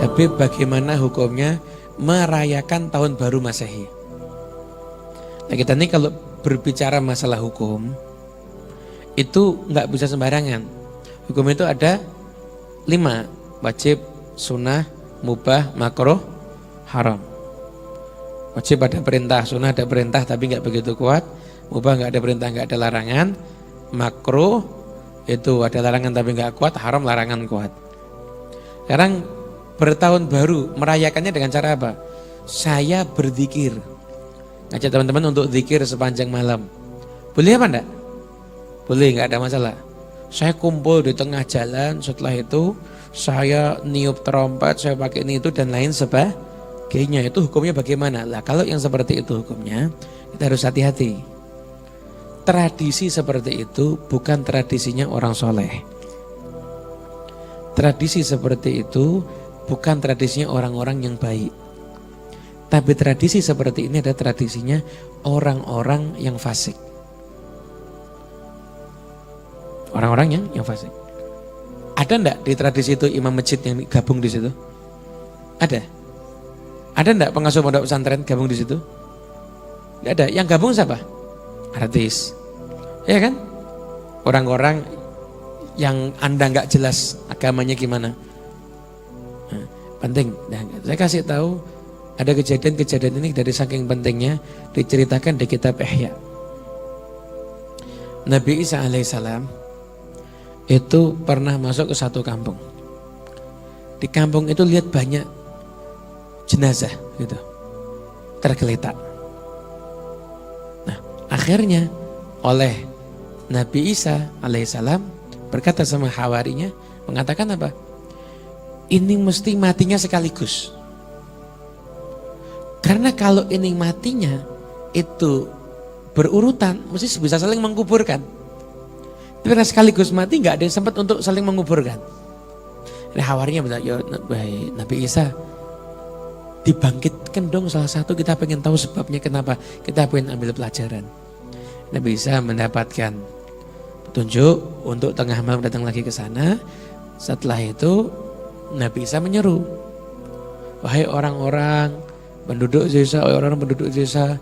Habib, bagaimana hukumnya merayakan tahun baru Masehi? Nah, kita ini kalau berbicara masalah hukum itu nggak bisa sembarangan. Hukum itu ada 5: wajib, sunnah, mubah, makruh, haram. Wajib ada perintah, sunnah ada perintah tapi nggak begitu kuat, mubah nggak ada perintah nggak ada larangan, makruh itu ada larangan tapi nggak kuat, haram larangan kuat. Sekarang bertahun baru merayakannya dengan cara apa? Saya berzikir, ngajak teman-teman untuk zikir sepanjang malam. Boleh apa enggak? Boleh, nggak ada masalah. Saya kumpul di tengah jalan, setelah itu saya niup trompet, saya pakai ini itu dan lain sebagainya. Itu hukumnya bagaimana? Lah kalau yang seperti itu hukumnya, kita harus hati-hati. Tradisi seperti itu bukan tradisinya orang soleh. Tradisi seperti itu bukan tradisinya orang-orang yang baik. Tapi tradisi seperti ini adalah tradisinya orang-orang yang fasik. Orang-orang yang fasik. Ada enggak di tradisi itu imam masjid yang gabung di situ? Ada? Ada enggak pengasuh pondok pesantren gabung di situ? Enggak ada. Yang gabung siapa? Artis. Ya kan? Orang-orang yang Anda enggak jelas agamanya gimana. Nah, penting. Nah, saya kasih tahu ada kejadian-kejadian ini dari saking pentingnya diceritakan di kitab Ihya. Nabi Isa alaihissalam itu pernah masuk ke satu kampung. Di kampung itu lihat banyak jenazah gitu, tergeletak. Nah, akhirnya oleh Nabi Isa alaihissalam berkata sama hawarinya, mengatakan apa? Ini mesti matinya sekaligus. Karena kalau ini matinya itu berurutan, mesti bisa saling menguburkan. Tapi karena sekaligus mati nggak ada yang sempat untuk saling menguburkan. Nah, hawarinya bilang, ya Nabi Isa, dibangkitkan dong salah satu, kita pengen tahu sebabnya kenapa, kita pengen ambil pelajaran. Nabi Isa mendapatkan petunjuk untuk tengah malam datang lagi ke sana. Setelah itu Nabi Isa menyeru, wahai orang-orang penduduk desa, wahai orang-orang penduduk desa.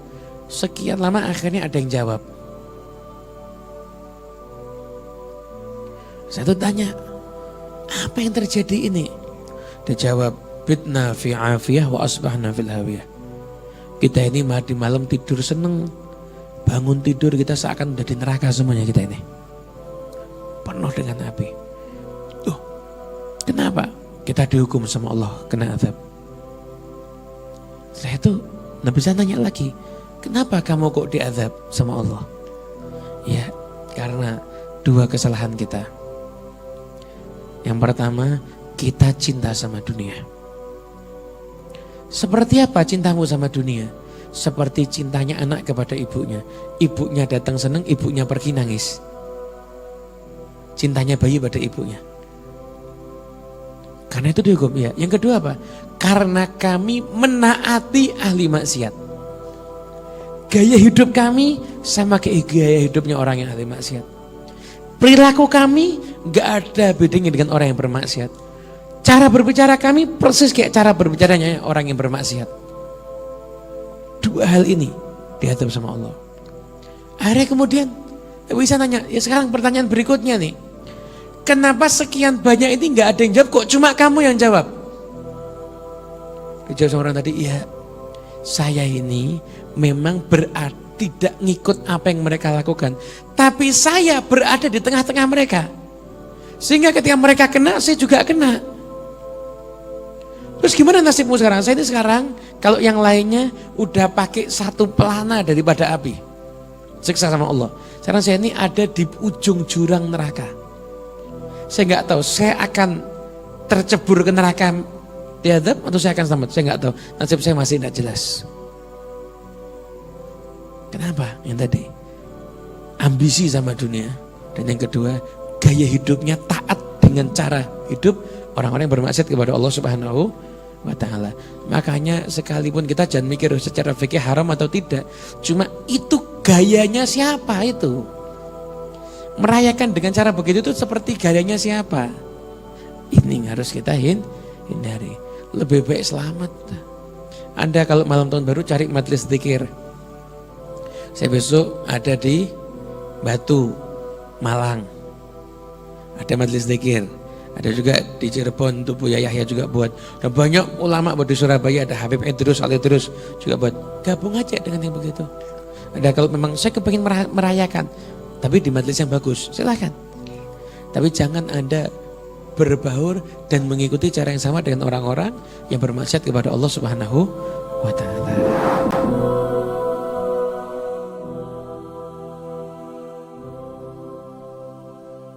Sekian lama akhirnya ada yang jawab. Saya tuh tanya, apa yang terjadi ini? Dia jawab, bitna fi afiyah wa asbahna fil hawiyah. Kita ini di malam tidur seneng, bangun tidur kita seakan udah di neraka semuanya kita ini. Penuh dengan api. Kenapa? Kita dihukum sama Allah, kena azab. Setelah itu Nabi saya tanya lagi, kenapa kamu kok diazab sama Allah? Ya, karena 2 kesalahan kita. Yang pertama, kita cinta sama dunia. Seperti apa cintamu sama dunia? Seperti cintanya anak kepada ibunya. Ibunya datang senang, ibunya pergi nangis. Cintanya bayi pada ibunya. Karena itu dihukum ya. Yang kedua apa? Karena kami menaati ahli maksiat. Gaya hidup kami sama kayak gaya hidupnya orang yang ahli maksiat. Perilaku kami gak ada bedanya dengan orang yang bermaksiat. Cara berbicara kami persis kayak cara berbicaranya orang yang bermaksiat. 2 hal ini diatur sama Allah. Akhirnya kemudian bisa nanya, ya sekarang pertanyaan berikutnya nih. Kenapa sekian banyak ini gak ada yang jawab, kok cuma kamu yang jawab? Dijawab sama orang tadi, iya saya ini memang tidak ngikut apa yang mereka lakukan. Tapi saya berada di tengah-tengah mereka. Sehingga ketika mereka kena, saya juga kena. Terus gimana nasibmu sekarang? Saya ini sekarang, kalau yang lainnya udah pakai 1 pelana daripada api. Siksa sama Allah. Sekarang saya ini ada di ujung jurang neraka. Saya nggak tahu, saya akan tercebur ke neraka diadab atau saya akan selamat. Saya nggak tahu, nasib saya masih tidak jelas. Kenapa? Yang tadi ambisi sama dunia, dan yang kedua gaya hidupnya taat dengan cara hidup orang-orang yang bermaksiat kepada Allah Subhanahu wa ta'ala. Makanya sekalipun kita jangan mikir secara fikih haram atau tidak, cuma itu gayanya siapa itu. Merayakan dengan cara begitu itu seperti gayanya siapa? Ini yang harus kita hindari. Lebih baik selamat. Anda kalau malam tahun baru cari majelis zikir. Saya besok ada di Batu, Malang. Ada majelis zikir. Ada juga di Cirebon, itu Buya Yahya juga buat. Dan banyak ulama buat di Surabaya, ada Habib Idrus, Ali Idrus juga buat. Gabung aja dengan yang begitu. Ada kalau memang saya kepingin merayakan, tapi di majelis yang bagus, silahkan. Tapi jangan Anda berbaur dan mengikuti cara yang sama dengan orang-orang yang bermaksiat kepada Allah Subhanahu wa Ta'ala.